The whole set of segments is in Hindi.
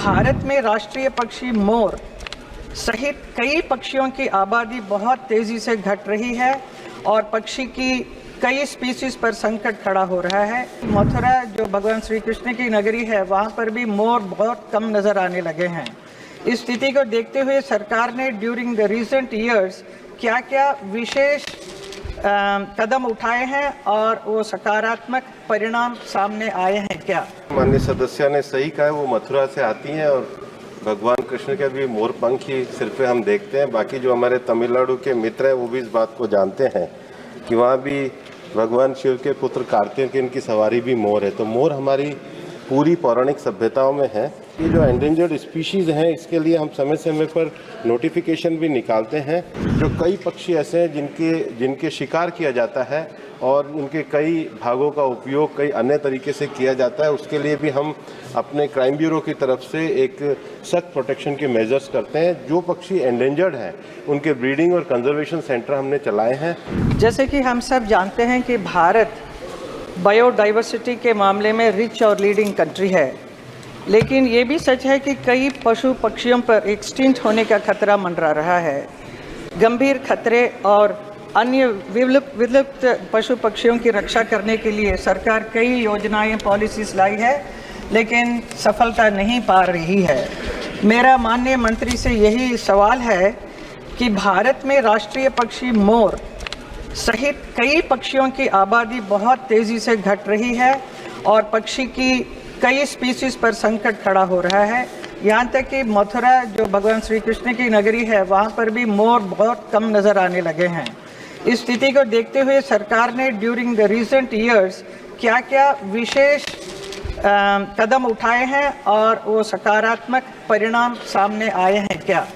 भारत में राष्ट्रीय पक्षी मोर सहित कई पक्षियों की आबादी बहुत तेज़ी से घट रही है और पक्षी की कई स्पीसीज पर संकट खड़ा हो रहा है। मथुरा जो भगवान श्री कृष्ण की नगरी है, वहाँ पर भी मोर बहुत कम नज़र आने लगे हैं। इस स्थिति को देखते हुए सरकार ने ड्यूरिंग द रीसेंट ईयर्स क्या क्या विशेष कदम उठाए हैं और वो सकारात्मक परिणाम सामने आए हैं क्या? माननीय सदस्य ने सही कहा है, वो मथुरा से आती हैं और भगवान कृष्ण के भी मोर पंख ही सिर पे हम देखते हैं। बाकी जो हमारे तमिलनाडु के मित्र हैं वो भी इस बात को जानते हैं कि वहाँ भी भगवान शिव के पुत्र कार्तिकेय की सवारी भी मोर है। तो मोर हमारी पूरी पौराणिक सभ्यताओं में है। ये जो एंडेंजर्ड स्पीशीज़ हैं, इसके लिए हम समय समय पर नोटिफिकेशन भी निकालते हैं। जो कई पक्षी ऐसे हैं जिनके शिकार किया जाता है और उनके कई भागों का उपयोग कई अन्य तरीके से किया जाता है, उसके लिए भी हम अपने क्राइम ब्यूरो की तरफ से एक सख्त प्रोटेक्शन के मेजर्स करते हैं। जो पक्षी एंडेंजर्ड हैं उनके ब्रीडिंग और कंजर्वेशन सेंटर हमने चलाए हैं। जैसे कि हम सब जानते हैं कि भारत बायोडाइवर्सिटी के मामले में रिच और लीडिंग कंट्री है, लेकिन ये भी सच है कि कई पशु पक्षियों पर एक्सटिंक्ट होने का खतरा मंडरा रहा है। गंभीर खतरे और अन्य विलुप्त पशु पक्षियों की रक्षा करने के लिए सरकार कई योजनाएं पॉलिसीज लाई है, लेकिन सफलता नहीं पा रही है। मेरा माननीय मंत्री से यही सवाल है कि भारत में राष्ट्रीय पक्षी मोर सहित कई पक्षियों की आबादी बहुत तेज़ी से घट रही है और पक्षी की कई स्पीसीज पर संकट खड़ा हो रहा है। यहाँ तक कि मथुरा जो भगवान श्री कृष्ण की नगरी है, वहाँ पर भी मोर बहुत कम नज़र आने लगे हैं। इस स्थिति को देखते हुए सरकार ने ड्यूरिंग द रीसेंट ईयर्स क्या क्या विशेष कदम उठाए हैं और वो सकारात्मक परिणाम सामने आए हैं क्या?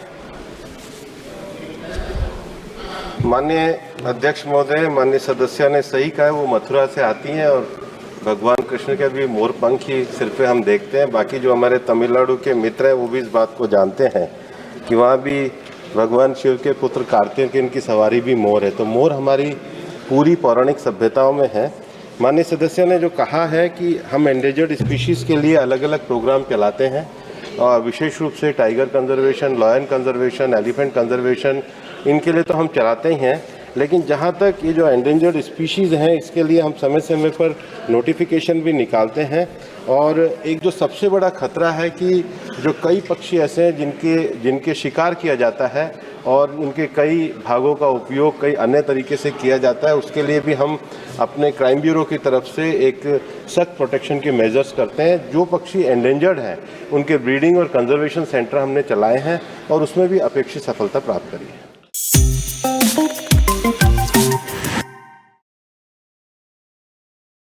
माननीय अध्यक्ष महोदय, माननीय सदस्य ने सही कहा है, वो मथुरा से आती हैं और भगवान कृष्ण के भी मोर पंख ही सिर पे हम देखते हैं। बाकी जो हमारे तमिलनाडु के मित्र हैं वो भी इस बात को जानते हैं कि वहाँ भी भगवान शिव के पुत्र कार्तिकेय की सवारी भी मोर है। तो मोर हमारी पूरी पौराणिक सभ्यताओं में है। माननीय सदस्य ने जो कहा है कि हम एंडेंजर्ड स्पीशीज़ के लिए अलग अलग प्रोग्राम चलाते हैं और विशेष रूप से tiger conservation, lion conservation, elephant conservation, इनके लिए तो हम चलाते ही हैं। लेकिन जहाँ तक ये जो एंडेंजर्ड स्पीशीज़ हैं, इसके लिए हम समय समय पर नोटिफिकेशन भी निकालते हैं। और एक जो सबसे बड़ा खतरा है कि जो कई पक्षी ऐसे हैं जिनके शिकार किया जाता है और उनके कई भागों का उपयोग कई अन्य तरीके से किया जाता है, उसके लिए भी हम अपने क्राइम ब्यूरो की तरफ से एक सख्त प्रोटेक्शन के मेजर्स करते हैं। जो पक्षी एंडेंजर्ड हैं उनके ब्रीडिंग और कंजर्वेशन सेंटर हमने चलाए हैं और उसमें भी अपेक्षित सफलता प्राप्त करी है।